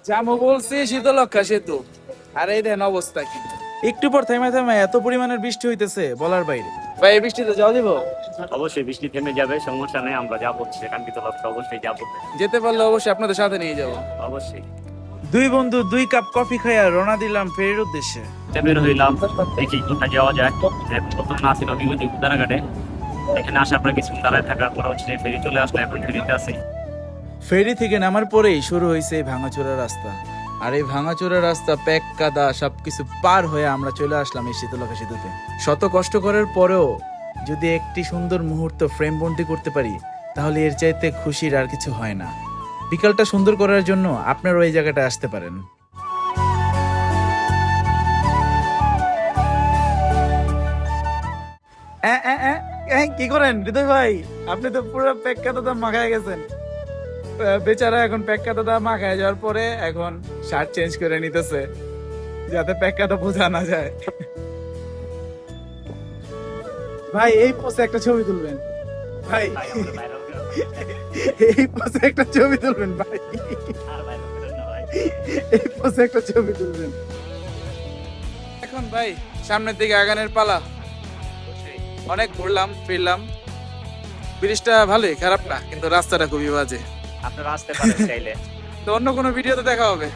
যাবো বলছি শীতলক্ষা সেতু, আর এই দেন অবস্থা কি। একটু পর থেমে থেমে এত পরিমাণের বৃষ্টি হইতেছে বলার বাইরে। ভাই এই বৃষ্টিতে যাওয়া দিব? অবশ্যই বৃষ্টি থেমে যাবে, সমস্যা নেই, আমরা যাবো সেখান শীতলক্ষা অবশ্যই যাবো। যেতে পারলে অবশ্যই আপনাদের সাথে নিয়ে যাবো। অবশ্যই। দুই বন্ধু 2 কাপ কফি খাইয়া রওনা দিলাম ফেরির উদ্দেশ্যে। বের হইলাম, দেখি কোথায় যাওয়া যায়। প্রথম না ছিল বিভূতি উদ্যানঘাটে, এখানে আসার পরে কিছু দাঁড়ায় থাকার পর হচ্ছে ফেরি চলে আসলো, এখন ফেরিতে আছি। ফেরি থেকে নামার পরেই শুরু হয়েছে এই ভাঙাচোরা রাস্তা। আর এই ভাঙাচোরা রাস্তা, প্যাক কাদা সবকিছু পার হয়ে আমরা চলে আসলাম এই শীতলক্ষা সেতুতে। শত কষ্ট করার পরেও যদি একটি সুন্দর মুহূর্ত ফ্রেম বন্দি করতে পারি, তাহলে এর চাইতে খুশির আর কিছু হয় না। বিকালটা সুন্দর করার জন্য আপনারা ওই জায়গাটা আসতে পারেন। কি করেন হৃদয় ভাই? আপনি তো পুরো প্যাক কাদা মাখায় গেছেন। বেচারা এখন প্যাক কাদা মাখায় যাওয়ার পরে এখন শার্ট চেঞ্জ করে নিতেছে, যাতে প্যাক কাদা বোঝা না যায়। ভাই এই পোজে একটা ছবি তুলবেন ভাই, এই পোজে একটা ছবি তুলবেন ভাই, এই পোজে একটা ছবি তুলবেন। এখন ভাই সামনের দিকে আগানের পালা। অনেক ঘুরলাম ফিরলাম, ব্রিজটা ভালোই, খারাপ না, কিন্তু রাস্তাটা খুবই বাজে। আপনারা আসতে পারেন চাইলে। তো অন্য কোনো ভিডিওতে দেখা হবে।